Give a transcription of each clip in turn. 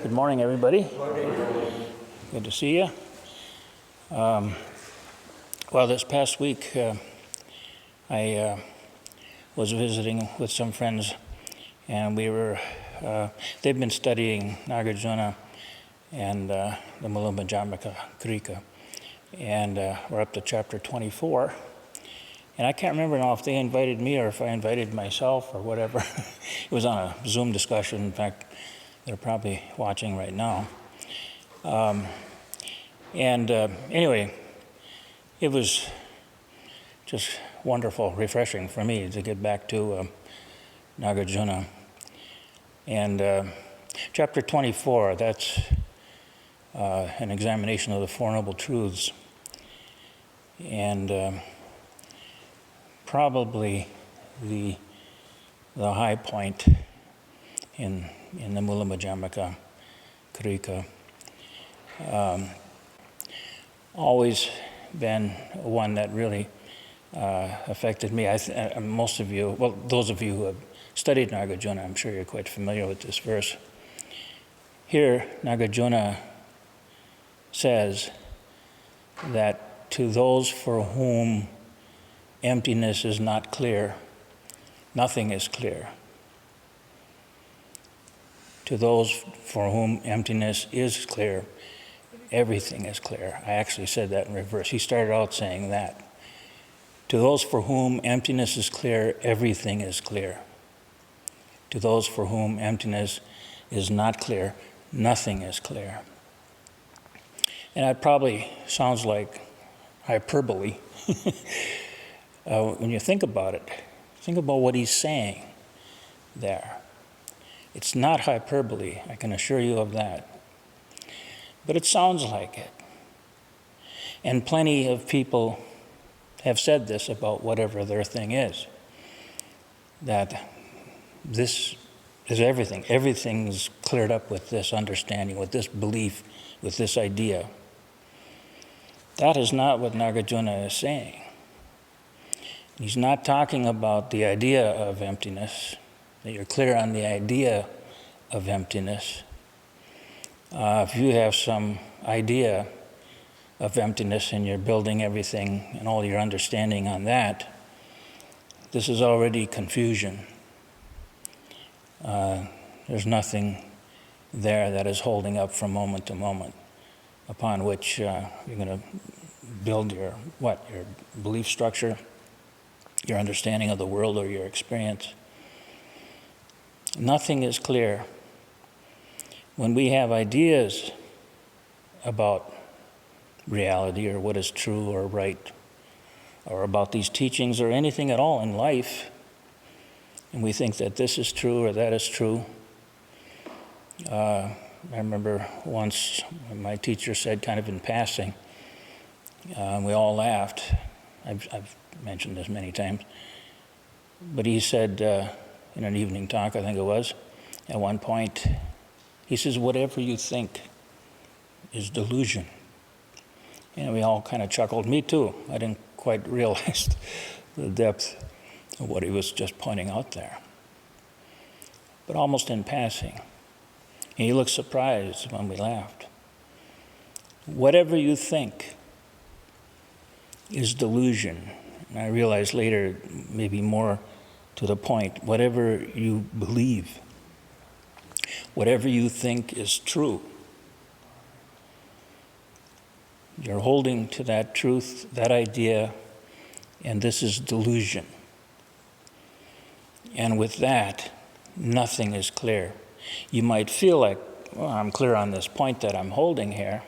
Good morning, everybody. Good morning. Good to see you. Well, this past week, I was visiting with some friends, and they've been studying Nagarjuna and the Mulumajamaka Krika, and we're up to chapter 24. And I can't remember now if they invited me or if I invited myself or whatever. It was on a Zoom discussion. In fact, they're probably watching right now. Anyway, it was just wonderful, refreshing for me to get back to Nagarjuna. And chapter 24, that's an examination of the Four Noble Truths. And probably the high point in the Mulumajamaka Krika. Always been one that really affected me. Most of you, well, those of you who have studied Nagarjuna, I'm sure you're quite familiar with this verse. Here, Nagarjuna says that to those for whom emptiness is not clear, nothing is clear. To those for whom emptiness is clear, everything is clear. I actually said that in reverse. He started out saying that. To those for whom emptiness is clear, everything is clear. To those for whom emptiness is not clear, nothing is clear. And that probably sounds like hyperbole. When you think about it, think about what he's saying there. It's not hyperbole, I can assure you of that. But it sounds like it. And plenty of people have said this about whatever their thing is, that this is everything. Everything's cleared up with this understanding, with this belief, with this idea. That is not what Nagarjuna is saying. He's not talking about the idea of emptiness, that you're clear on the idea of emptiness. If you have some idea of emptiness and you're building everything and all your understanding on that, this is already confusion. There's nothing there that is holding up from moment to moment upon which you're going to build your belief structure, your understanding of the world or your experience. Nothing is clear. When we have ideas about reality or what is true or right, or about these teachings or anything at all in life, and we think that this is true or that is true. I remember once my teacher said, kind of in passing, we all laughed. I've mentioned this many times, but he said in an evening talk, I think it was, at one point, he says, whatever you think is delusion. And we all kind of chuckled, me too. I didn't quite realize the depth of what he was just pointing out there. But almost in passing, and he looked surprised when we laughed. Whatever you think is delusion. And I realized later, maybe more to the point, whatever you believe, whatever you think is true, you're holding to that truth, that idea, and this is delusion. And with that, nothing is clear. You might feel like, well, I'm clear on this point that I'm holding here.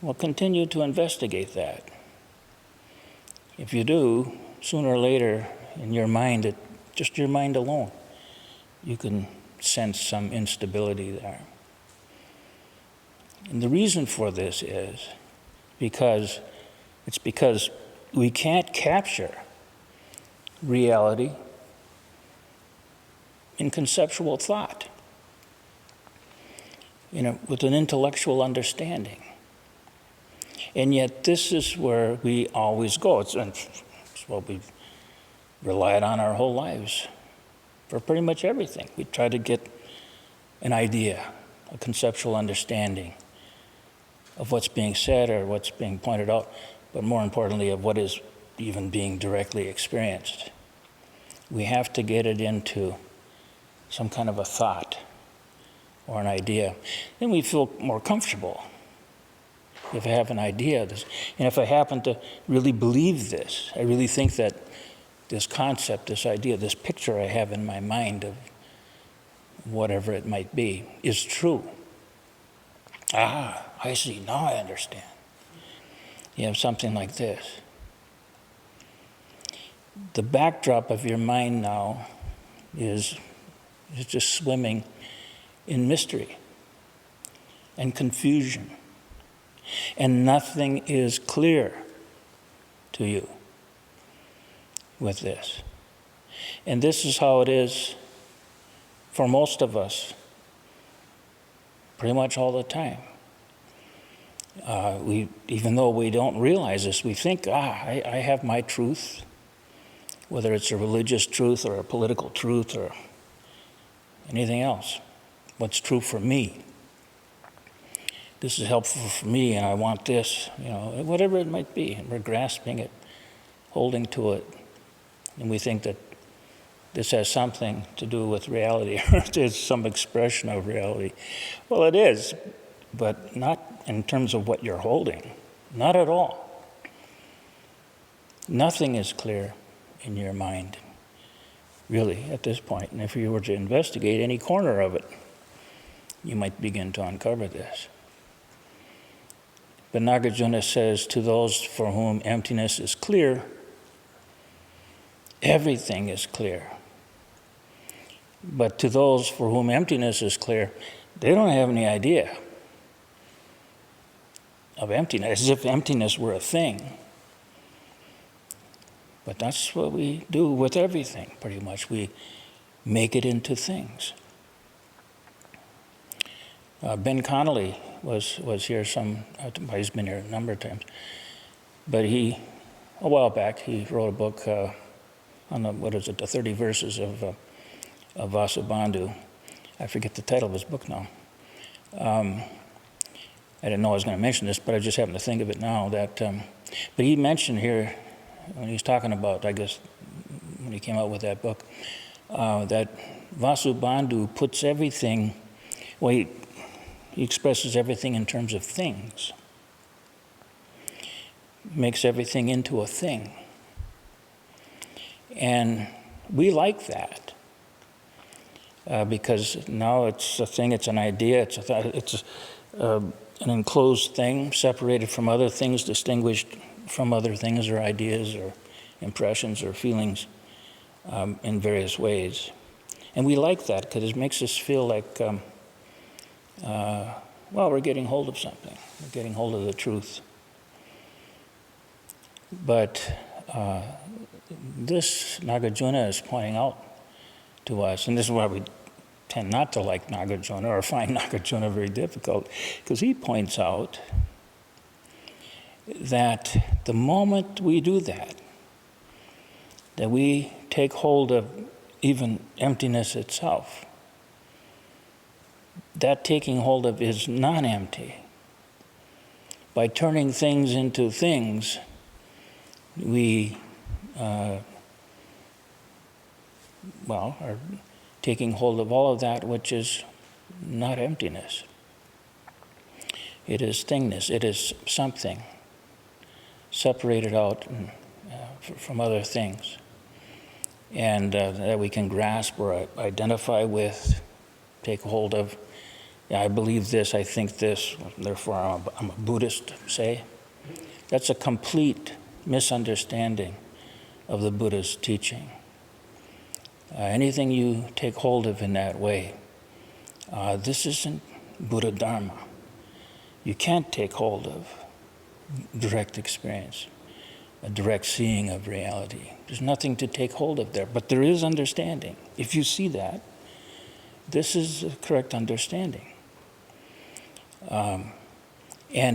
Well, continue to investigate that. If you do, sooner or later, in your mind, just your mind alone, you can sense some instability there. And the reason for this is because we can't capture reality in conceptual thought, with an intellectual understanding. And yet this is where we always go. It's what we've relied on our whole lives for pretty much everything. We try to get an idea, a conceptual understanding of what's being said or what's being pointed out, but more importantly, of what is even being directly experienced. We have to get it into some kind of a thought or an idea. Then we feel more comfortable. If I have an idea, and if I happen to really believe this, I really think that this concept, this idea, this picture I have in my mind of whatever it might be is true. Ah, I see, now I understand. You have something like this. The backdrop of your mind now is just swimming in mystery and confusion. And nothing is clear to you with this. And this is how it is for most of us, pretty much all the time. Even though we don't realize this, we think, I have my truth, whether it's a religious truth or a political truth or anything else. What's true for me? This is helpful for me, and I want this, whatever it might be. And we're grasping it, holding to it, and we think that this has something to do with reality, or there's some expression of reality. Well, it is, but not in terms of what you're holding. Not at all. Nothing is clear in your mind, really, at this point. And if you were to investigate any corner of it, you might begin to uncover this. But Nagarjuna says, to those for whom emptiness is clear, everything is clear. But to those for whom emptiness is clear, they don't have any idea of emptiness, as if emptiness were a thing. But that's what we do with everything, pretty much. We make it into things. Ben Connolly was here he's been here a number of times. But a while back, he wrote a book on the 30 verses of Vasubandhu. I forget the title of his book now. I didn't know I was going to mention this, but I just happened to think of it now. But he mentioned here, when he's talking about, I guess, when he came out with that book, that Vasubandhu puts everything, he expresses everything in terms of things, makes everything into a thing. And we like that because now it's a thing, it's an idea, it's a thought, it's an enclosed thing, separated from other things, distinguished from other things or ideas or impressions or feelings in various ways. And we like that because it makes us feel like, we're getting hold of something. We're getting hold of the truth. But this Nagarjuna is pointing out to us, and this is why we tend not to like Nagarjuna or find Nagarjuna very difficult, because he points out that the moment we do that we take hold of even emptiness itself, that taking hold of is non-empty. By turning things into things, we are taking hold of all of that which is not emptiness. It is thingness. It is something separated out from other things, and that we can grasp or identify with, take hold of. I believe this, I think this, therefore I'm a Buddhist, say. That's a complete misunderstanding of the Buddha's teaching. Anything you take hold of in that way, this isn't Buddha Dharma. You can't take hold of direct experience, a direct seeing of reality. There's nothing to take hold of there, but there is understanding. If you see that, this is the correct understanding. And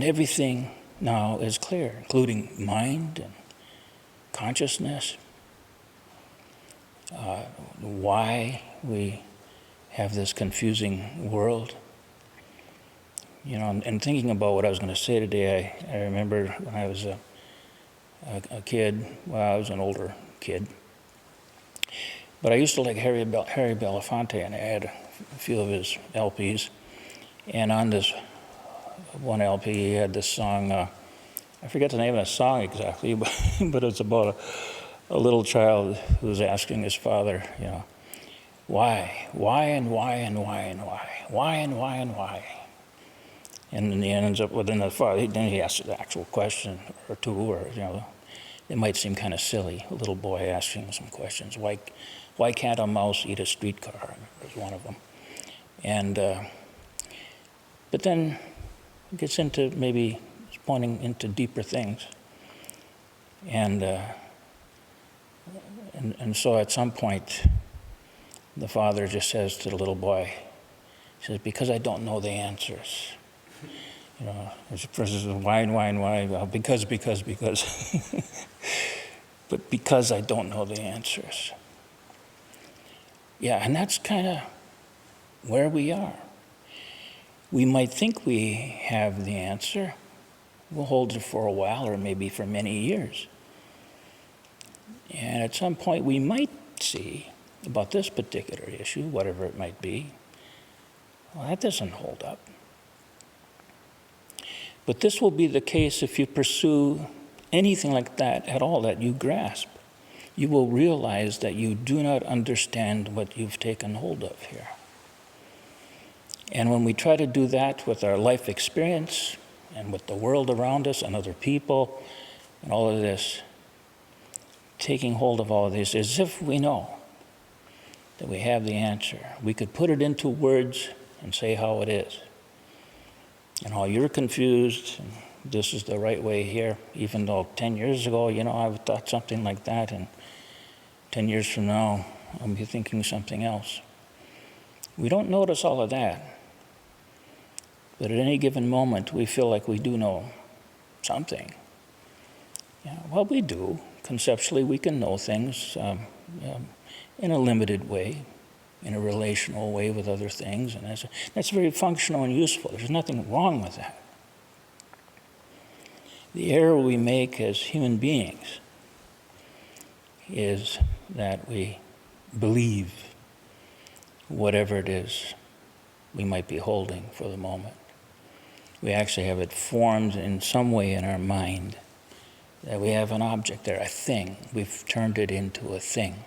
everything now is clear, including mind and consciousness, why we have this confusing world, and thinking about what I was going to say today, I remember when I was a kid, well, I was an older kid, but I used to like Harry Belafonte, and I had a few of his LPs, and on this one LP he had this song, I forget the name of the song exactly, but it's about a little child who's asking his father, why and why and why and why and why and why. And then he ends up within the father, then he asks the actual question or two, or, it might seem kind of silly, a little boy asking some questions. Why can't a mouse eat a streetcar? Was one of them. And, but then it gets into maybe pointing into deeper things. And so at some point, the father just says to the little boy, he says, because I don't know the answers. Versus why. Well, because. But because I don't know the answers. Yeah, and that's kind of where we are. We might think we have the answer. We'll hold it for a while, or maybe for many years. And at some point we might see about this particular issue, whatever it might be, well, that doesn't hold up. But this will be the case if you pursue anything like that at all that you grasp. You will realize that you do not understand what you've taken hold of here. And when we try to do that with our life experience and with the world around us and other people and all of this, taking hold of all of this as if we know that we have the answer. We could put it into words and say how it is. And how you're confused, and this is the right way here, even though 10 years ago, I thought something like that, and 10 years from now, I'll be thinking something else. We don't notice all of that. But at any given moment, we feel like we do know something. Well, we do. Conceptually, we can know things in a limited way, in a relational way with other things, and that's very functional and useful. There's nothing wrong with that. The error we make as human beings is that we believe whatever it is we might be holding for the moment. We actually have it formed in some way in our mind that we have an object there, a thing. We've turned it into a thing.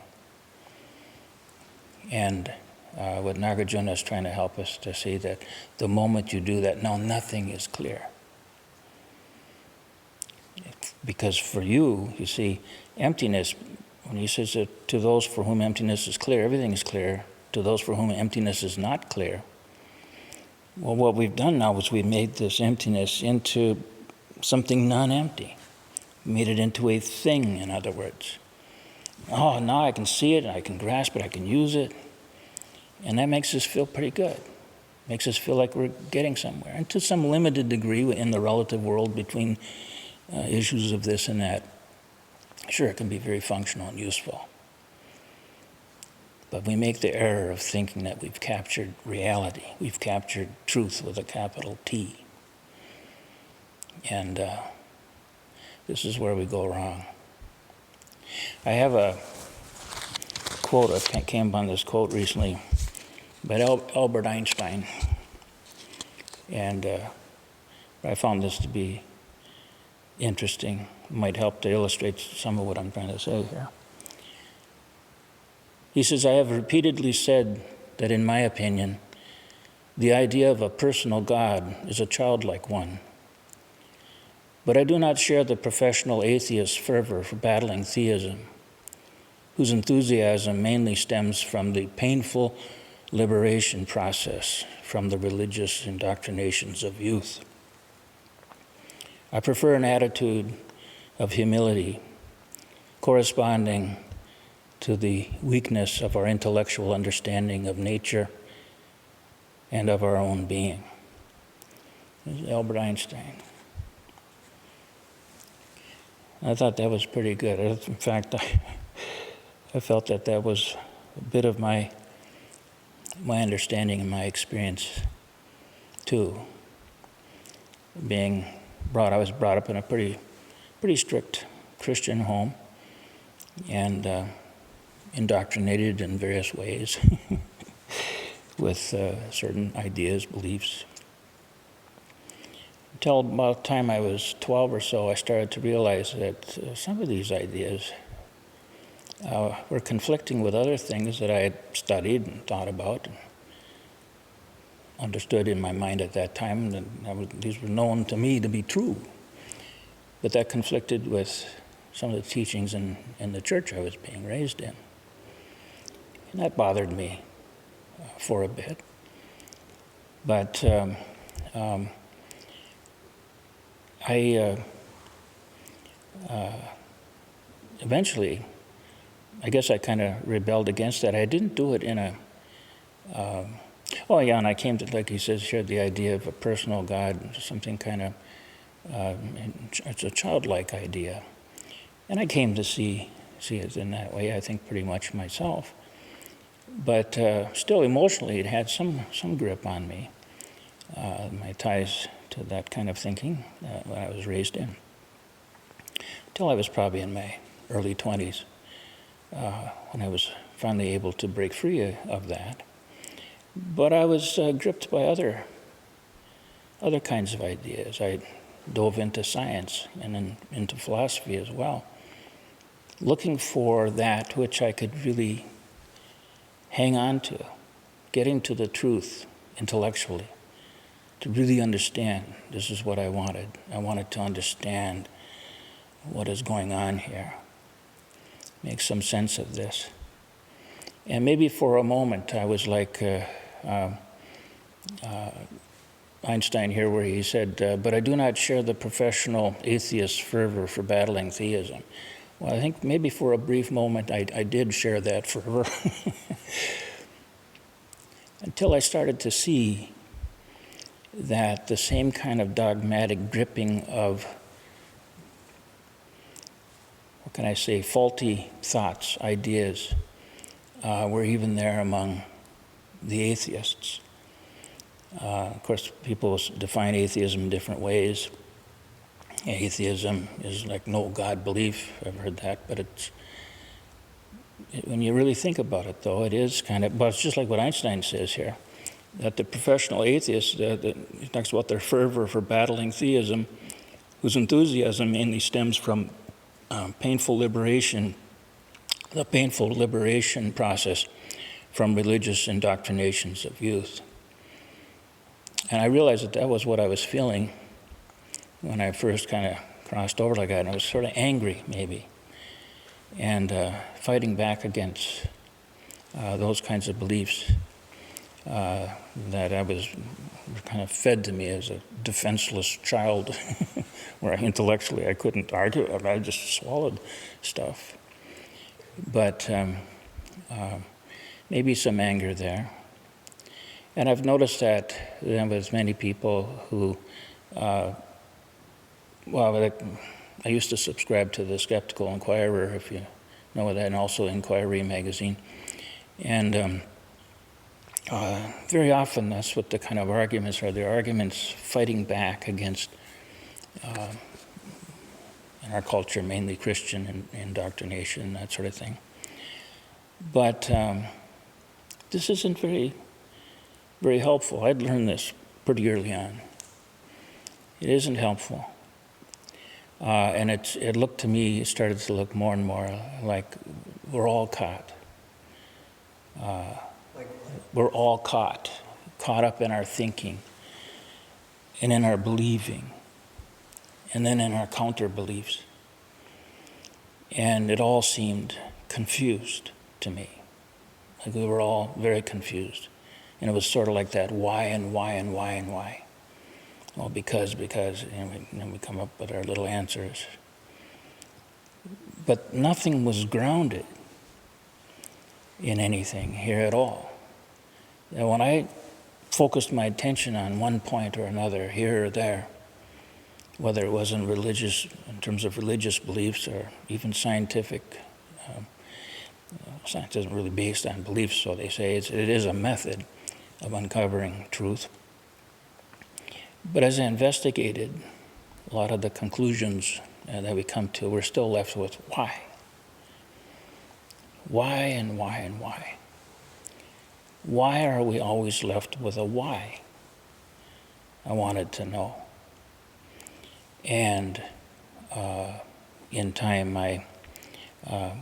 And what Nagarjuna is trying to help us to see that the moment you do that, now nothing is clear. Because for you see, emptiness, when he says that to those for whom emptiness is clear, everything is clear. To those for whom emptiness is not clear, well, what we've done now is we've made this emptiness into something non-empty. We made it into a thing, in other words. Oh, now I can see it, I can grasp it, I can use it. And that makes us feel pretty good. Makes us feel like we're getting somewhere. And to some limited degree in the relative world between issues of this and that, sure, it can be very functional and useful. But we make the error of thinking that we've captured reality. We've captured truth with a capital T. And this is where we go wrong. I have a quote, I came upon this quote recently by Albert Einstein. And I found this to be interesting. It might help to illustrate some of what I'm trying to say here. He says, I have repeatedly said that in my opinion, the idea of a personal God is a childlike one. But I do not share the professional atheist's fervor for battling theism, whose enthusiasm mainly stems from the painful liberation process from the religious indoctrinations of youth. I prefer an attitude of humility corresponding to the weakness of our intellectual understanding of nature and of our own being. This is Albert Einstein. I thought that was pretty good. In fact, I felt that was a bit of my understanding and my experience too. I was brought up in a pretty strict Christian home and indoctrinated in various ways with certain ideas, beliefs. Until about the time I was 12 or so, I started to realize that some of these ideas were conflicting with other things that I had studied and thought about and understood in my mind at that time, and these were known to me to be true. But that conflicted with some of the teachings in the church I was being raised in. And that bothered me for a bit. But eventually, I guess I kind of rebelled against that. I didn't do it in a... and I came to, like he says, share the idea of a personal God, something kind of... it's a childlike idea. And I came to see it in that way, I think, pretty much myself. But still, emotionally, it had some grip on me, my ties to that kind of thinking that I was raised in. Until I was probably in my early 20s, when I was finally able to break free of that. But I was gripped by other kinds of ideas. I dove into science and then into philosophy as well, looking for that which I could really hang on to, getting to the truth intellectually, to really understand this is what I wanted. I wanted to understand what is going on here, make some sense of this. And maybe for a moment I was like Einstein here, where he said, but I do not share the professional atheist's fervor for battling theism. Well, I think maybe for a brief moment I did share that fervor until I started to see that the same kind of dogmatic gripping of, what can I say, faulty thoughts, ideas, were even there among the atheists. Of course, people define atheism in different ways. Atheism is like no God belief. I've heard that, but when you really think about it, though, it is kind of, but it's just like what Einstein says here, that the professional atheists, he talks about their fervor for battling theism, whose enthusiasm mainly stems from the painful liberation process from religious indoctrinations of youth. And I realized that was what I was feeling when I first kind of crossed over like that. And I was sort of angry, maybe, and fighting back against those kinds of beliefs that were kind of fed to me as a defenseless child, where intellectually I couldn't argue. I just swallowed stuff. But maybe some anger there. And I've noticed that with many people who, I used to subscribe to the Skeptical Inquirer, if you know that, and also Inquiry magazine. And very often that's what the kind of arguments are. They're arguments fighting back against, in our culture, mainly Christian indoctrination, that sort of thing. But this isn't very helpful. I'd learned this pretty early on. It isn't helpful. And it started to look more and more like we're all caught. We're all caught up in our thinking and in our believing and then in our counter beliefs. And it all seemed confused to me. Like we were all very confused. And it was sort of like that why and why and why and why. Well, because, and we come up with our little answers. But nothing was grounded in anything here at all. And when I focused my attention on one point or another, here or there, whether it was in terms of religious beliefs or even scientific, science isn't really based on beliefs, so they say it is a method of uncovering truth. But as I investigated a lot of the conclusions that we come to, we're still left with why. Why and why and why? Why are we always left with a why? I wanted to know. And in time, here, I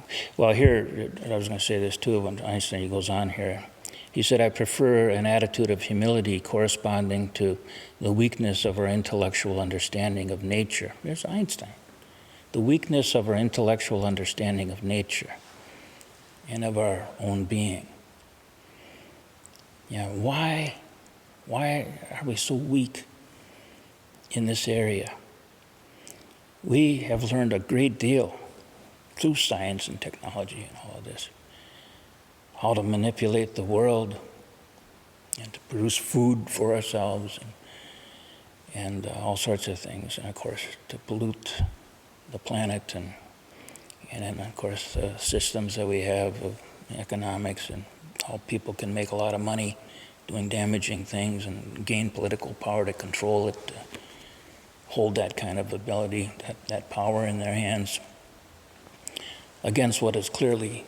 was going to say this too, when Einstein, he goes on here. He said, I prefer an attitude of humility corresponding to the weakness of our intellectual understanding of nature. There's Einstein. The weakness of our intellectual understanding of nature and of our own being. Yeah, why are we so weak in this area? We have learned a great deal through science and technology and all of this, how to manipulate the world and to produce food for ourselves and all sorts of things, and of course to pollute the planet and then of course the systems that we have of economics and how people can make a lot of money doing damaging things and gain political power to control it, to hold that kind of ability, that power in their hands against what is clearly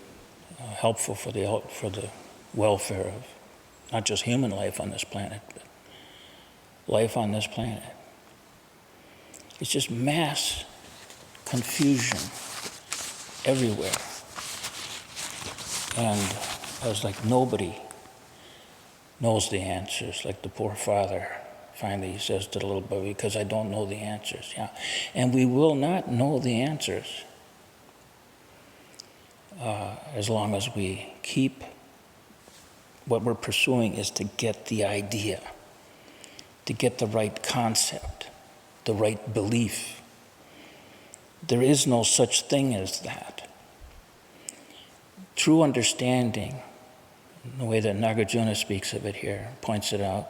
helpful for the welfare of not just human life on this planet, but life on this planet. It's just mass confusion everywhere. And I was like, nobody knows the answers, like the poor father finally says to the little boy, because I don't know the answers. Yeah. And we will not know the answers as long as we keep what we're pursuing is to get the idea, to get the right concept, the right belief. There is no such thing as that. True understanding, the way that Nagarjuna speaks of it here, points it out,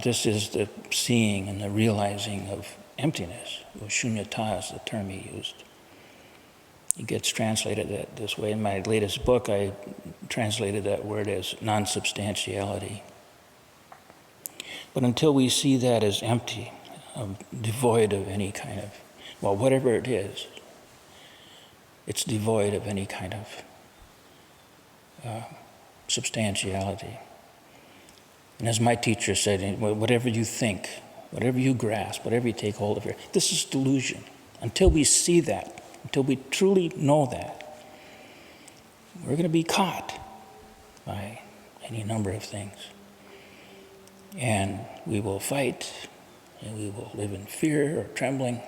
this is the seeing and the realizing of emptiness. Shunyata is the term he used. It gets translated this way. In my latest book, I translated that word as non-substantiality. But until we see that as empty, devoid of any kind of, well, whatever it is, it's devoid of any kind of substantiality. And as my teacher said, whatever you think, whatever you grasp, whatever you take hold of here, this is delusion. Until we see that, until we truly know that, we're going to be caught by any number of things. And we will fight, and we will live in fear or trembling,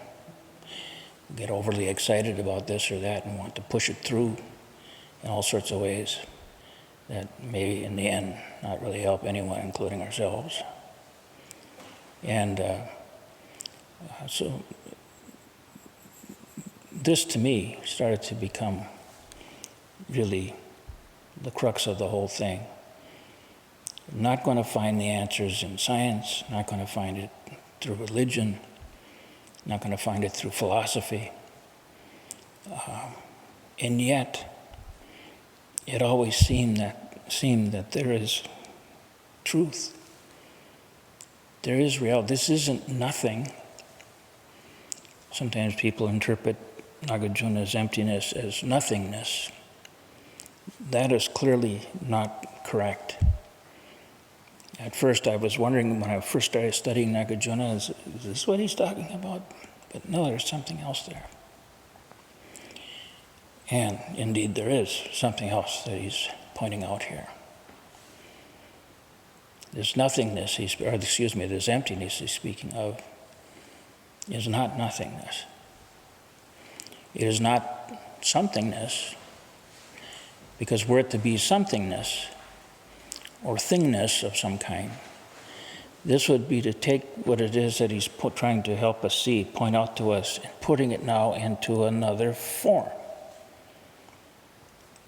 get overly excited about this or that and want to push it through in all sorts of ways that may, in the end, not really help anyone, including ourselves. And so this, to me, started to become really the crux of the whole thing. I'm not going to find the answers in science, not going to find it through religion, not going to find it through philosophy. And yet, it always seemed that there is truth. There is reality. This isn't nothing. Sometimes people interpret Nagarjuna's emptiness as nothingness. That is clearly not correct. At first I was wondering, when I first started studying Nagarjuna, is this what he's talking about? But no, there's something else there. And indeed there is something else that he's pointing out here. This nothingness, this emptiness he's speaking of, is not nothingness. It is not somethingness, because were it to be somethingness or thingness of some kind, this would be to take what it is that he's trying to help us see, point out to us, and putting it now into another form.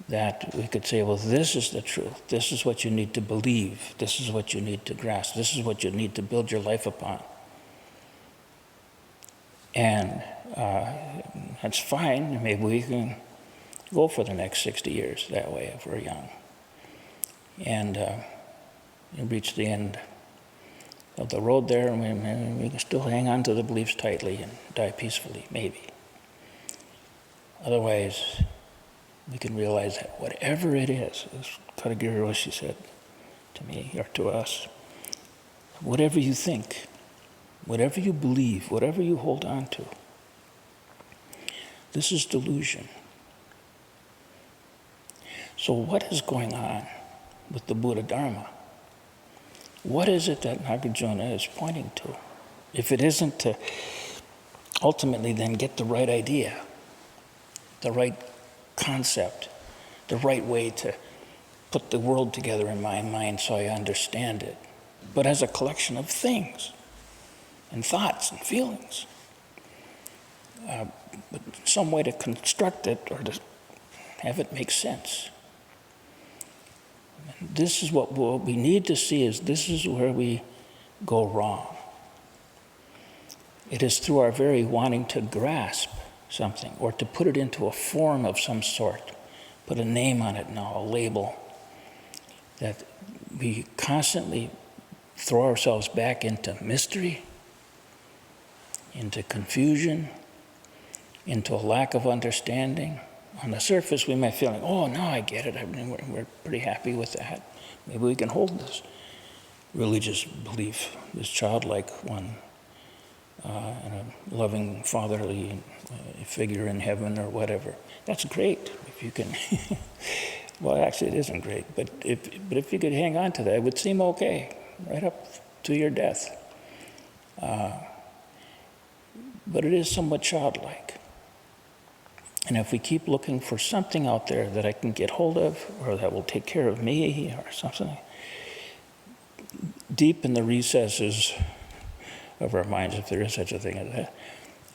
That we could say, well, this is the truth. This is what you need to believe. This is what you need to grasp. This is what you need to build your life upon. And that's fine. Maybe we can go for the next 60 years that way if we're young. And reach the end of the road there, and we can still hang on to the beliefs tightly and die peacefully, maybe. Otherwise, we can realize that whatever it is, as Kadagiri Roshi said to me or to us, whatever you think, whatever you believe, whatever you hold on to, this is delusion. So what is going on with the Buddha Dharma? What is it that Nagarjuna is pointing to? If it isn't to ultimately then get the right idea, the right concept, the right way to put the world together in my mind so I understand it, but as a collection of things and thoughts and feelings. But some way to construct it or to have it make sense. And this is what we need to see, is this is where we go wrong. It is through our very wanting to grasp something or to put it into a form of some sort, put a name on it now, a label, that we constantly throw ourselves back into mystery, into confusion, into a lack of understanding. On the surface, we might feel like, oh, now I get it. I mean, we're pretty happy with that. Maybe we can hold this religious belief, this childlike one, and a loving fatherly figure in heaven or whatever. That's great if you can. Well, actually, it isn't great, but if you could hang on to that, it would seem okay right up to your death. But it is somewhat childlike. And if we keep looking for something out there that I can get hold of or that will take care of me or something, deep in the recesses of our minds, if there is such a thing as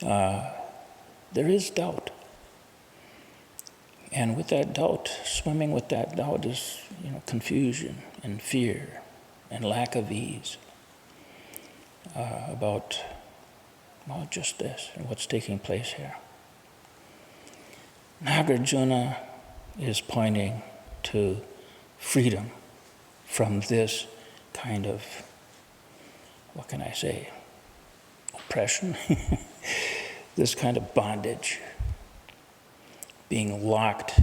that, there is doubt. And with that doubt, swimming with that doubt is, confusion and fear and lack of ease about, just this and what's taking place here. Nagarjuna is pointing to freedom from this kind of, what can I say, oppression, this kind of bondage, being locked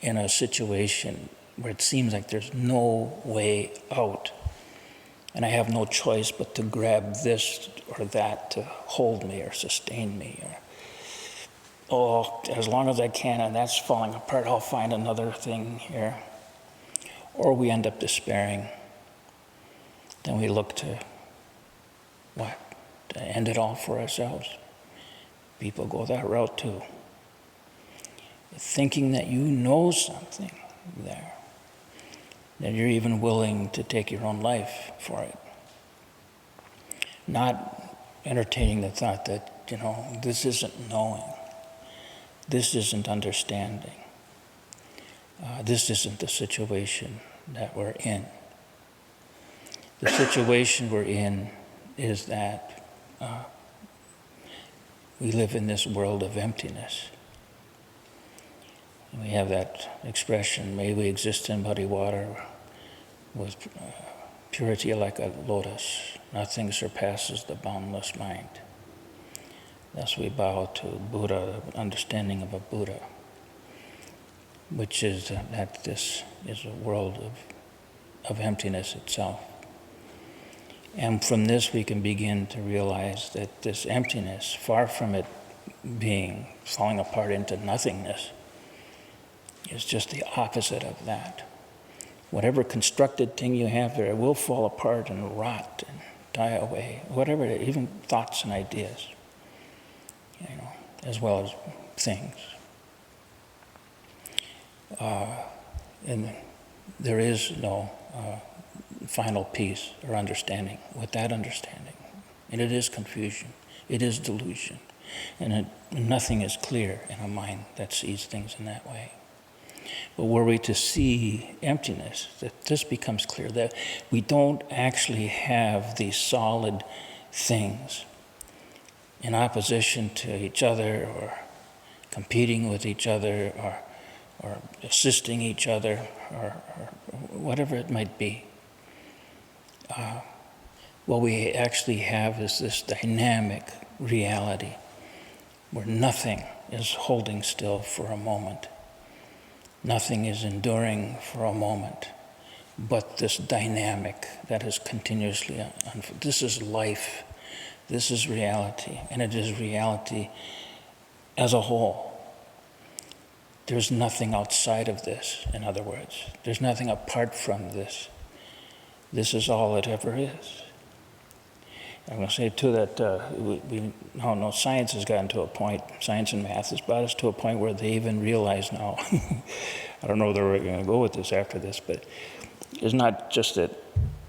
in a situation where it seems like there's no way out. And I have no choice but to grab this or that to hold me or sustain me. Or, as long as I can, and that's falling apart, I'll find another thing here. Or we end up despairing. Then we look to what? To end it all for ourselves. People go that route too. Thinking that you know something there, that you're even willing to take your own life for it. Not entertaining the thought that, this isn't knowing. This isn't understanding. This isn't the situation that we're in. The situation we're in is that we live in this world of emptiness. We have that expression, may we exist in muddy water with purity like a lotus. Nothing surpasses the boundless mind. Thus we bow to Buddha, understanding of a Buddha, which is that this is a world of emptiness itself. And from this we can begin to realize that this emptiness, far from it being falling apart into nothingness, is just the opposite of that. Whatever constructed thing you have there, it will fall apart and rot and die away, whatever it is, even thoughts and ideas, as well as things. And there is no final peace or understanding with that understanding. And it is confusion. It is delusion. And nothing is clear in a mind that sees things in that way. But were we to see emptiness, that this becomes clear, that we don't actually have these solid things in opposition to each other or competing with each other or assisting each other or whatever it might be. what we actually have is this dynamic reality where nothing is holding still for a moment. Nothing is enduring for a moment, but this dynamic that is continuously unfolding. This is life. This is reality, and it is reality as a whole. There's nothing outside of this, in other words. There's nothing apart from this. This is all it ever is. I'm going to say, too, that we now know science has gotten to a point, science and math has brought us to a point where they even realize now, I don't know where we're going to go with this after this, but it's not just that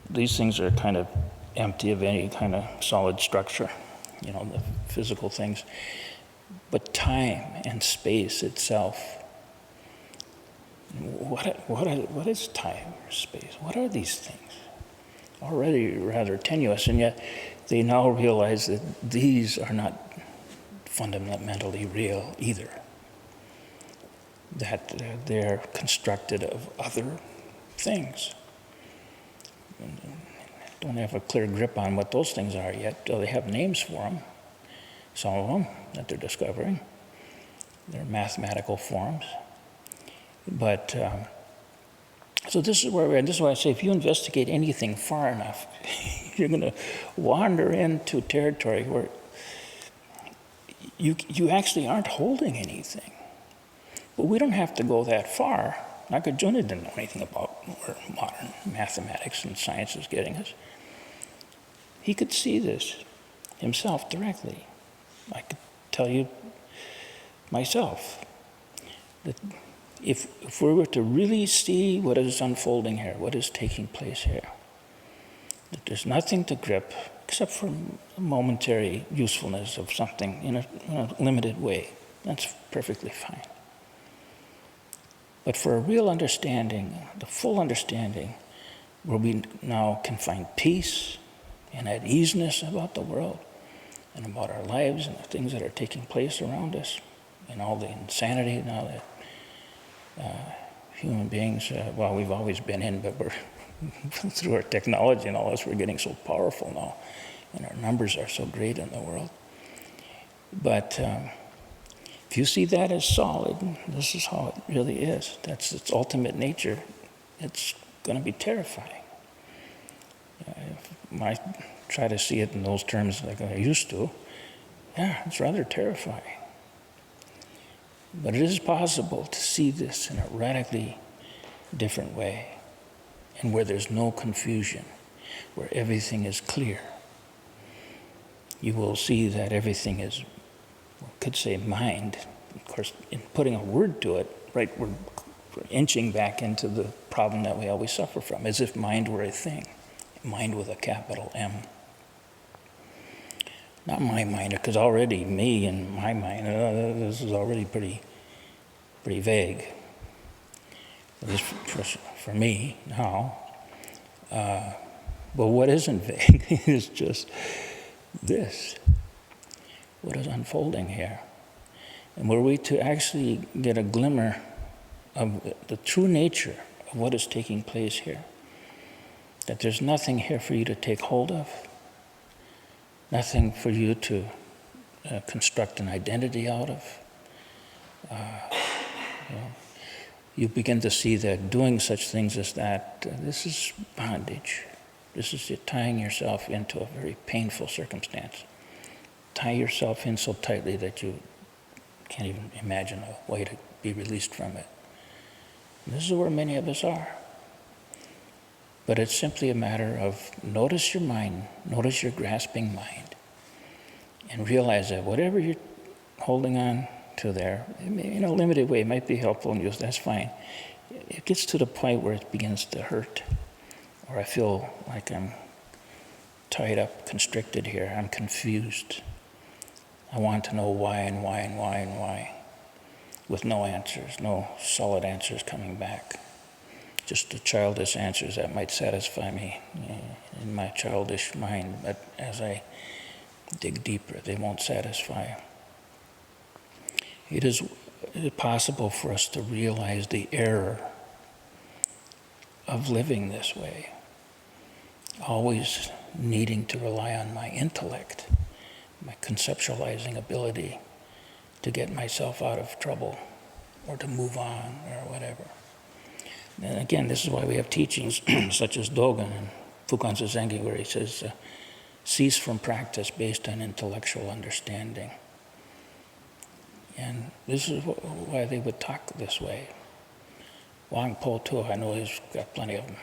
these things are kind of empty of any kind of solid structure, you know, the physical things, but time and space itself. What is time or space? What are these things? Already rather tenuous, and yet they now realize that these are not fundamentally real either. That they're constructed of other things. Don't have a clear grip on what those things are yet. They have names for them, some of them that they're discovering. They're mathematical forms. But so this is where we're at. This is why I say if you investigate anything far enough, you're going to wander into territory where you actually aren't holding anything. But we don't have to go that far. Nagarjuna didn't know anything about where modern mathematics and science is getting us. He could see this himself directly. I could tell you myself that if we were to really see what is unfolding here, what is taking place here, that there's nothing to grip except for a momentary usefulness of something in a limited way. That's perfectly fine. But for a real understanding, the full understanding, where we now can find peace and at easeness about the world and about our lives and the things that are taking place around us and all the insanity now that human beings, well, we've always been in, but we're through our technology and all this, we're getting so powerful now, and our numbers are so great in the world. But if you see that as solid, this is how it really is. That's its ultimate nature. It's going to be terrifying. If I try to see it in those terms like I used to, yeah, it's rather terrifying. But it is possible to see this in a radically different way, and where there's no confusion, where everything is clear. You will see that everything is, we could say mind. Of course, in putting a word to it, right, we're inching back into the problem that we always suffer from, as if mind were a thing, mind with a capital M. Not my mind, because already me and my mind, this is already pretty vague. At least for me now. But what isn't vague is just this. What is unfolding here? And were we to actually get a glimmer of the true nature of what is taking place here, that there's nothing here for you to take hold of, nothing for you to construct an identity out of. You begin to see that doing such things as that, this is bondage. This is tying yourself into a very painful circumstance. Tie yourself in so tightly that you can't even imagine a way to be released from it. And this is where many of us are. But it's simply a matter of notice your mind, notice your grasping mind, and realize that whatever you're holding on to there, in a limited way, it might be helpful and useful, that's fine. It gets to the point where it begins to hurt, or I feel like I'm tied up, constricted here, I'm confused. I want to know why and why and why and why, with no answers, no solid answers coming back. Just the childish answers that might satisfy me in my childish mind, but as I dig deeper, they won't satisfy. It is possible for us to realize the error of living this way, always needing to rely on my intellect, my conceptualizing ability to get myself out of trouble or to move on or whatever. And again, this is why we have teachings such as Dogen and Fukan Zengi, where he says, cease from practice based on intellectual understanding. And this is why they would talk this way. Wang Po too, I know he's got plenty of them.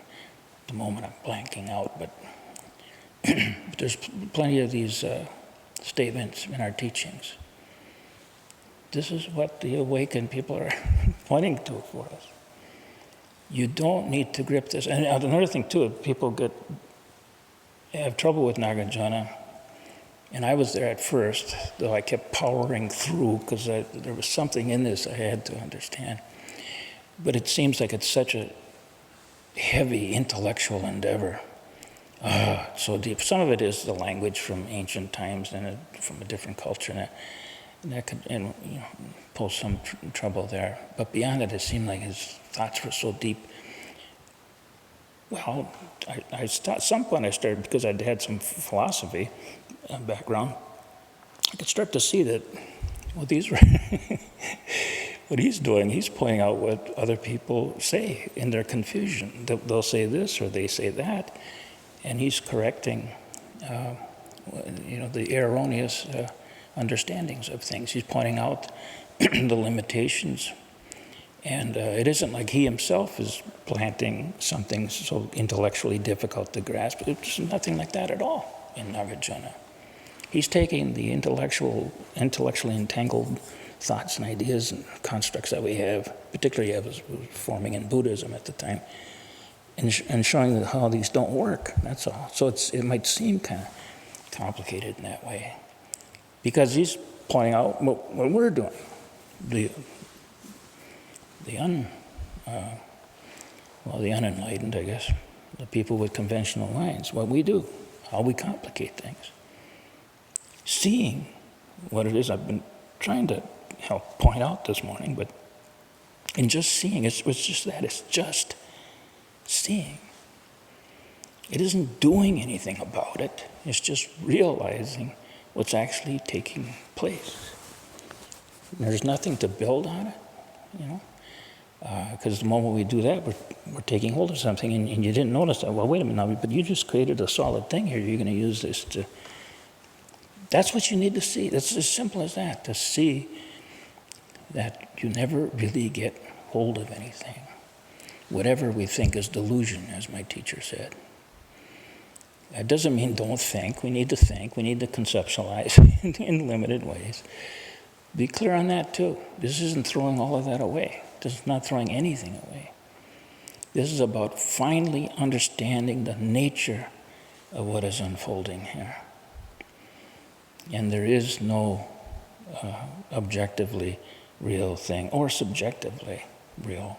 At the moment I'm blanking out, but there's plenty of these statements in our teachings. This is what the awakened people are pointing to for us. You don't need to grip this. And another thing too, people have trouble with Nagarjuna. And I was there at first, though I kept powering through because there was something in this I had to understand. But it seems like it's such a heavy intellectual endeavor. So deep. Some of it is the language from ancient times and from a different culture, and that could pose some trouble there. But beyond it, it seemed like his thoughts were so deep. Well, at some point I started, because I'd had some philosophy background, I could start to see that, well, these were what he's doing, he's pointing out what other people say in their confusion. They'll say this or they say that, and he's correcting, the erroneous understandings of things. He's pointing out the limitations. And it isn't like he himself is planting something so intellectually difficult to grasp. It's nothing like that at all in Nagarjuna. He's taking the intellectually entangled thoughts and ideas and constructs that we have, particularly as was forming in Buddhism at the time, and showing how these don't work, that's all. So it might seem kind of complicated in that way. Because he's pointing out what we're doing. The unenlightened, I guess, the people with conventional minds, what we do, how we complicate things. Seeing what it is I've been trying to help point out this morning, but in just seeing, it's just that, it's just seeing. It isn't doing anything about it, it's just realizing what's actually taking place. And there's nothing to build on it, because the moment we do that, we're taking hold of something, and you didn't notice that. Well, wait a minute now, but you just created a solid thing here. You're going to use this to... That's what you need to see. That's as simple as that, to see that you never really get hold of anything. Whatever we think is delusion, as my teacher said. That doesn't mean don't think. We need to think. We need to conceptualize in limited ways. Be clear on that too. This isn't throwing all of that away. This is not throwing anything away. This is about finally understanding the nature of what is unfolding here. And there is no objectively real thing or subjectively real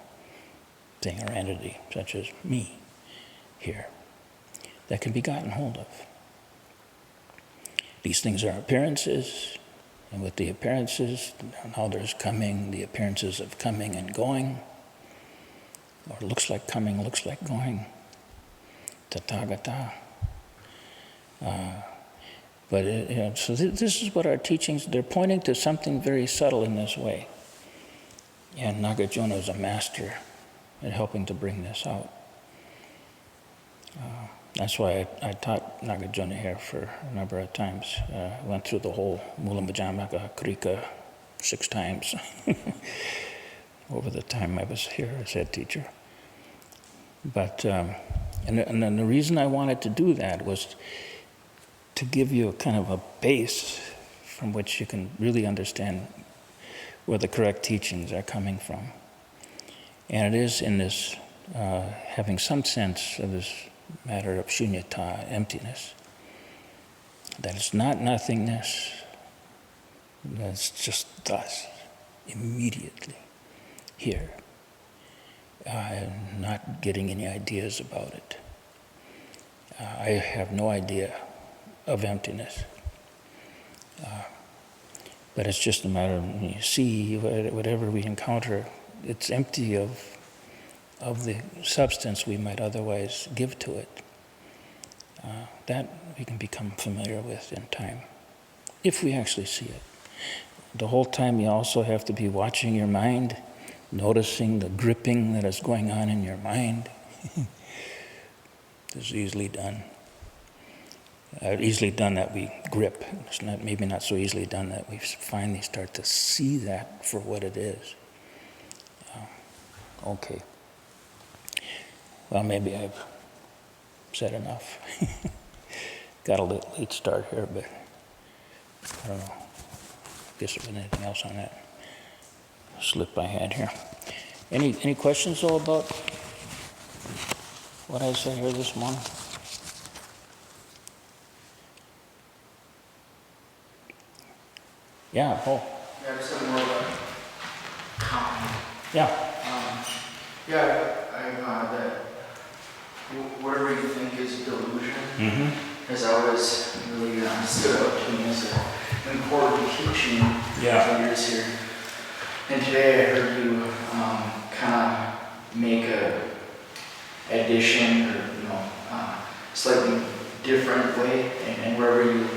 thing or entity, such as me here, that can be gotten hold of. These things are appearances, and with the appearances, now there's coming, the appearances of coming and going, or looks like coming, looks like going, tathagata. So this is what our teachings, they're pointing to something very subtle in this way. And Nagarjuna is a master at helping to bring this out. That's why I taught Nagarjuna here for a number of times. Went through the whole Mula Majamaka Krika 6 times over the time I was here as head teacher. But, and then the reason I wanted to do that was to give you a kind of a base from which you can really understand where the correct teachings are coming from. And it is in this, having some sense of this matter of shunyata, emptiness, that it's not nothingness, that's just thus, immediately, here, not getting any ideas about it. I have no idea of emptiness. But it's just a matter of, you see, whatever we encounter, it's empty of the substance we might otherwise give to it. that we can become familiar with in time, if we actually see it. The whole time you also have to be watching your mind, noticing the gripping that is going on in your mind. This is easily done. Easily done that we grip. It's not, maybe not so easily done that we finally start to see that for what it is. Okay. Well, maybe I've said enough. Got a little late start here, but I don't know. Guess there wasn't anything else on that slip I had here. Any questions though about what I said here this morning? Yeah, Paul. Yeah, just have more of a comment. Yeah. That whatever you think is delusion Mm-hmm. has always really stood out to me as an important teaching for years here. And today I heard you kind of make a addition or slightly different way, and wherever you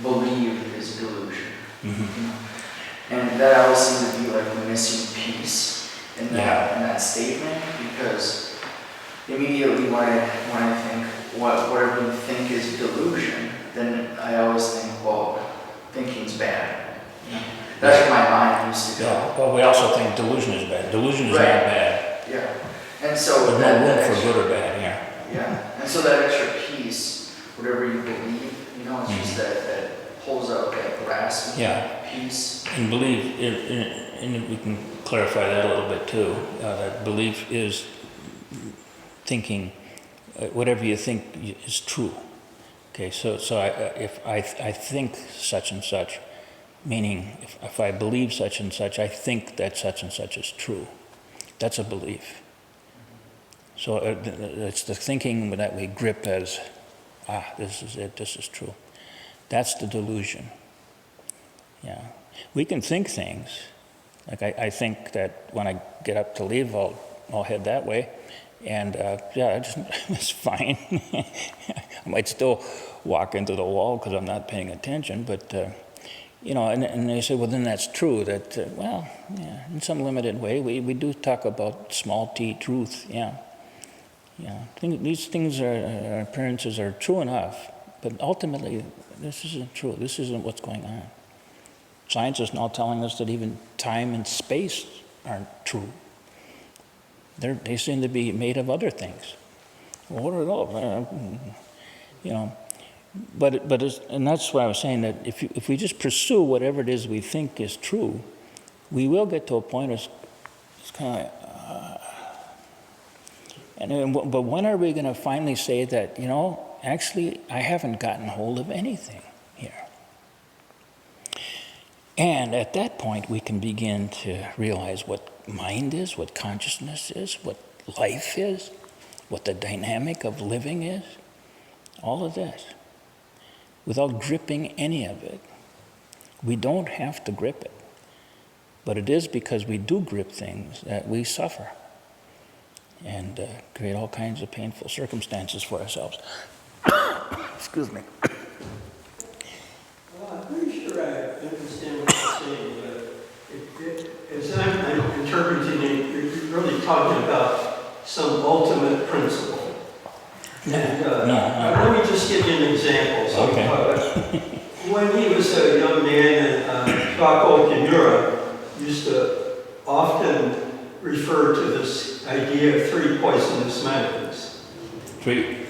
believe is delusion. Mm-hmm. And that always seemed to be like the missing piece in that statement, because immediately when I think whatever you think is delusion, then I always think, well, thinking's bad. That's where my mind used to go. Yeah. Well, we also think delusion is bad. Delusion is not bad. Yeah. And so There's no room for good or bad here. Yeah. And so that extra piece, whatever you believe, it's just that pulls out that grasp piece. And belief, and we can clarify that a little bit too, that belief is thinking whatever you think is true. Okay, so if I think such and such, meaning if I believe such and such, I think that such and such is true. That's a belief. So it's the thinking that we grip as, this is it, this is true. That's the delusion. Yeah. We can think things. Like I think that when I get up to leave, I'll head that way. And it's fine. I might still walk into the wall because I'm not paying attention, but and they say, well, then that's true. That in some limited way, we do talk about small t truth. These things our appearances are true enough, but ultimately, this isn't true. This isn't what's going on. Science is now telling us that even time and space aren't true. They seem to be made of other things. Well, what are those? And that's why I was saying that if we just pursue whatever it is we think is true, we will get to a point where it's kind of but when are we going to finally say that, actually, I haven't gotten hold of anything here? And at that point, we can begin to realize what mind is, what consciousness is, what life is, what the dynamic of living is, all of this, without gripping any of it. We don't have to grip it, but it is because we do grip things that we suffer and create all kinds of painful circumstances for ourselves. Excuse me. Well, I'm pretty sure I understand what you're saying, but as I'm interpreting it, you're really talking about some ultimate principle. And let me just give you an example. So, when he was a young man, Shoko Kimura used to often refer to this idea of three poisonous minds. Three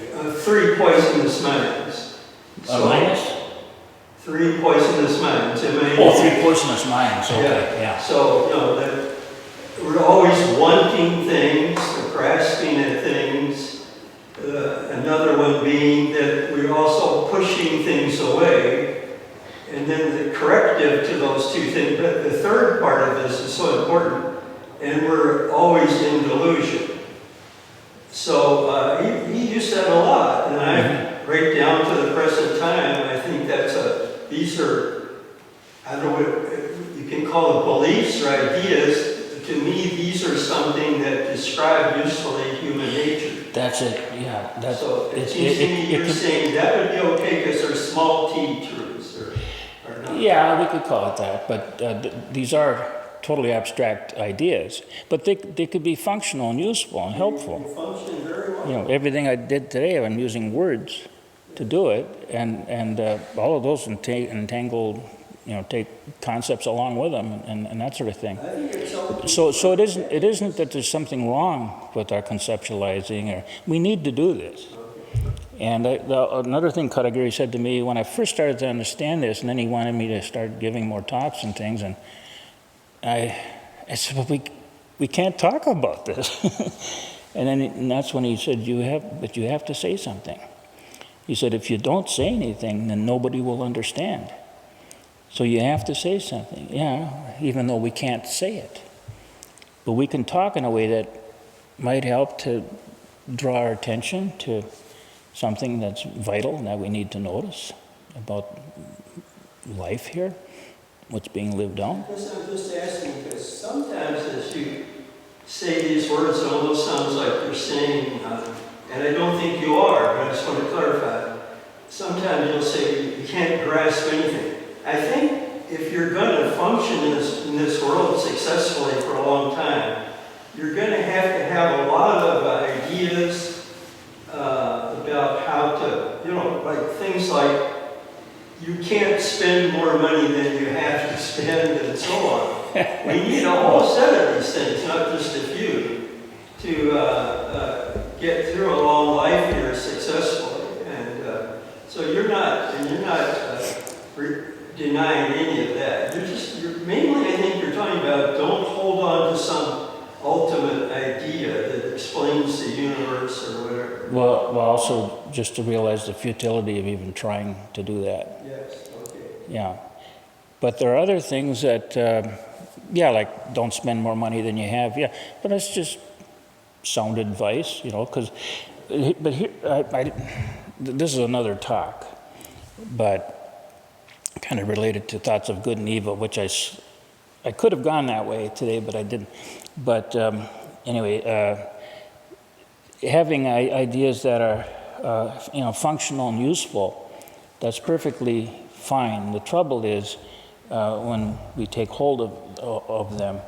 poisonous minds. Minus? Three poisonous minds. Three poisonous minds. Okay. Yeah. So, that we're always wanting things, or grasping at things. Another one being that we're also pushing things away. And then the corrective to those two things. But the third part of this is so important. And we're always in delusion. So he used that a lot. And right down to the present time, I think these are, I don't know what you can call them, beliefs or ideas. To me, these are something that describe usefully human nature. That's it, yeah. That's, So it seems to me you're saying that would be okay because they're small t truths, or not? yeah, we could call it that, but these are totally abstract ideas. But they could be functional and useful and helpful. They function very well. You know, everything I did today, I'm using words to do it, and all of those entangled, you know, take concepts along with them and that sort of thing. I think it's helpful. So it isn't that there's something wrong with our conceptualizing, or we need to do this. And another thing Kadagiri said to me when I first started to understand this, and then he wanted me to start giving more talks and things, and I said, well, we can't talk about this. and that's when he said, you have to say something. He said, if you don't say anything, then nobody will understand. So you have to say something, yeah, even though we can't say it. But we can talk in a way that might help to draw our attention to something that's vital that we need to notice about life here, what's being lived on. I guess I'm just asking because sometimes as you say these words, it almost sounds like you're saying, and I don't think you are, but I just want to clarify. Sometimes you'll say you can't grasp anything. I think if you're going to function in this world successfully for a long time, you're going to have a lot of ideas about how to, you know, like things like you can't spend more money than you have to spend and so on. We need a whole set of these things, not just a few, to get through a long life here successfully. And so you're not denying any of that. You're mainly, I think you're talking about don't hold on to some ultimate idea that explains the universe or whatever. Well, also just to realize the futility of even trying to do that. Yes, okay. Yeah. But there are other things that, like don't spend more money than you have. Yeah, but that's just sound advice, you know, because, but here, this is another talk, but kind of related to thoughts of good and evil, which I could have gone that way today, but I didn't. But anyway, having ideas that are, functional and useful, that's perfectly fine. The trouble is when we take hold of them,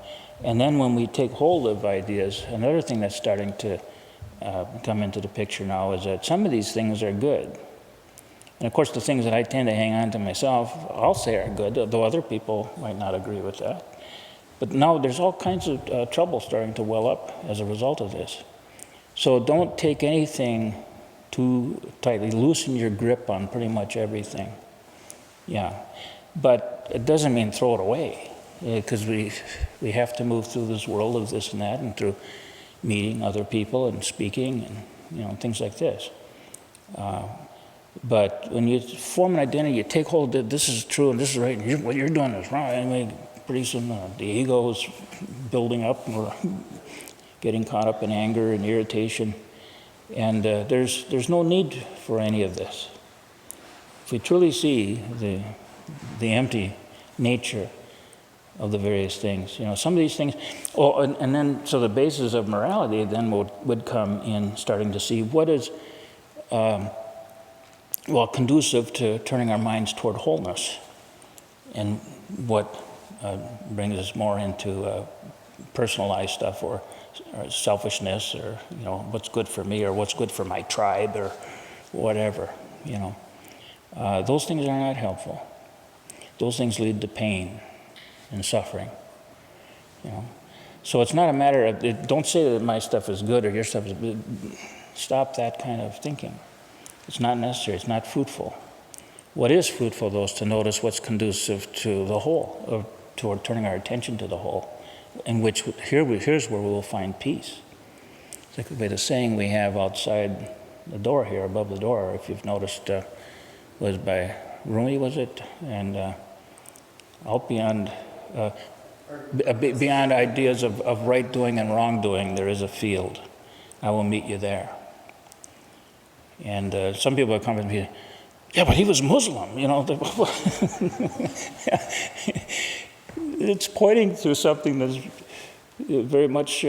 and then when we take hold of ideas, another thing that's starting to come into the picture now is that some of these things are good. And of course, the things that I tend to hang on to myself, I'll say are good, though other people might not agree with that. But now there's all kinds of trouble starting to well up as a result of this. So don't take anything too tightly. Loosen your grip on pretty much everything. Yeah. But it doesn't mean throw it away, because we have to move through this world of this and that, and through meeting other people and speaking and things like this. But when you form an identity, you take hold that this is true and this is right, and what you're doing is wrong. Anyway, pretty soon the ego is building up, and we're getting caught up in anger and irritation. And there's no need for any of this. If we truly see the empty nature of the various things, some of these things. Oh, and then so the basis of morality then would come in starting to see what is. Conducive to turning our minds toward wholeness, and what brings us more into personalized stuff or selfishness, or what's good for me or what's good for my tribe or whatever. Those things are not helpful. Those things lead to pain and suffering. So it's not a matter of don't say that my stuff is good or your stuff is good. Stop that kind of thinking. It's not necessary. It's not fruitful. What is fruitful, though, is to notice what's conducive to the whole, or toward turning our attention to the whole, in which here's where we will find peace. It's like the saying we have outside the door here, above the door, if you've noticed, was by Rumi, was it? And out beyond ideas of right doing and wrong doing, there is a field. I will meet you there. And some people have come to me, yeah, but he was Muslim, It's pointing to something that's very much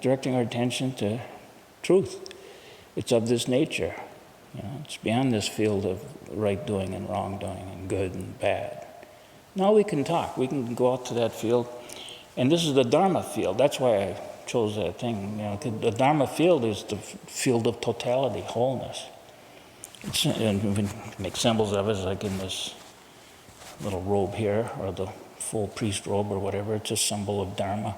directing our attention to truth. It's of this nature. It's beyond this field of right doing and wrong doing and good and bad. Now we can talk. We can go out to that field. And this is the Dharma field. That's why I chose that thing. 'Cause the Dharma field is the field of totality, wholeness. And we can make symbols of it, like in this little robe here, or the full priest robe or whatever. It's a symbol of Dharma.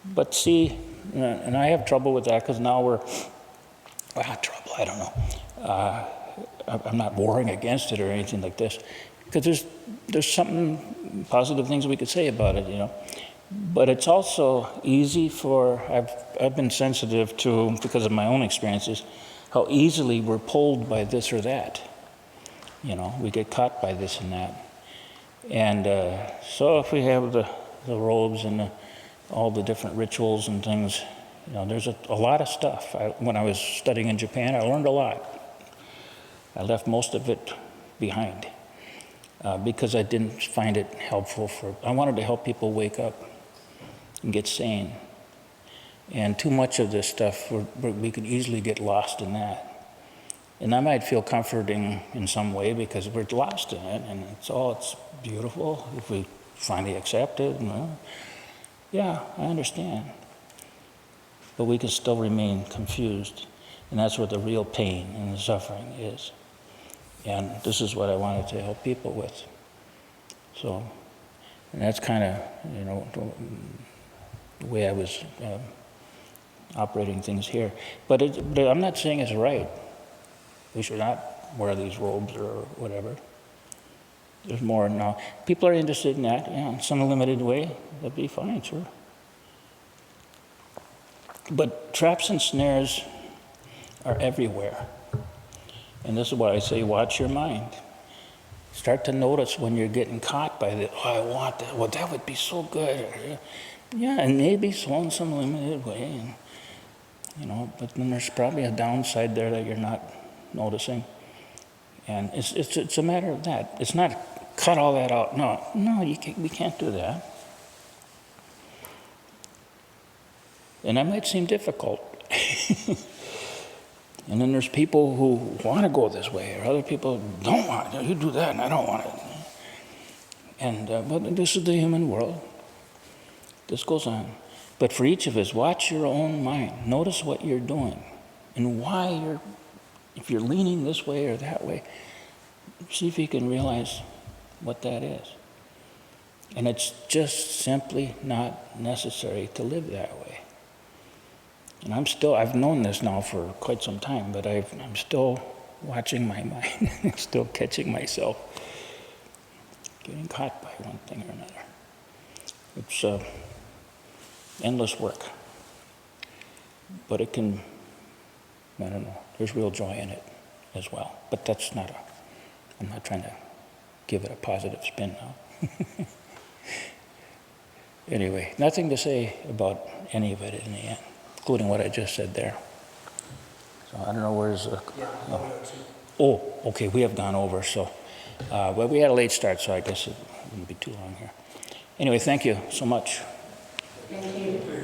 But see, and I have trouble with that because now we're, I don't know. I'm not warring against it or anything like this, because there's something positive things we could say about it, But it's also easy for, I've been sensitive to, because of my own experiences, how easily we're pulled by this or that. We get caught by this and that. And so if we have the robes and all the different rituals and things, there's a lot of stuff. When I was studying in Japan, I learned a lot. I left most of it behind because I didn't find it helpful I wanted to help people wake up and get sane. And too much of this stuff, we could easily get lost in that. And that might feel comforting in some way because we're lost in it, and it's beautiful if we finally accept it. Yeah, I understand. But we can still remain confused, and that's where the real pain and the suffering is. And this is what I wanted to help people with. So, and that's kind of, the way I was operating things here. But I'm not saying it's right. We should not wear these robes or whatever. There's more now. People are interested in that, in some limited way. That'd be fine, sure. But traps and snares are everywhere. And this is what I say, watch your mind. Start to notice when you're getting caught by the, I want that. Well, that would be so good. Yeah, and maybe so in some limited way. But then there's probably a downside there that you're not noticing. And it's a matter of that. It's not cut all that out. No, we can't do that. And that might seem difficult. And then there's people who want to go this way, or other people don't want it. You do that, and I don't want it. And but this is the human world. This goes on. But for each of us, watch your own mind. Notice what you're doing and why if you're leaning this way or that way, see if you can realize what that is. And it's just simply not necessary to live that way. And I've known this now for quite some time, but I'm still watching my mind, still catching myself, getting caught by one thing or another. It's endless work. But it can, I don't know, there's real joy in it as well. But I'm not trying to give it a positive spin now. Anyway, nothing to say about any of it in the end, including what I just said there. So I don't know where's okay, we have gone over, so but we had a late start, so I guess it wouldn't be too long here. Anyway, thank you so much. Thank you.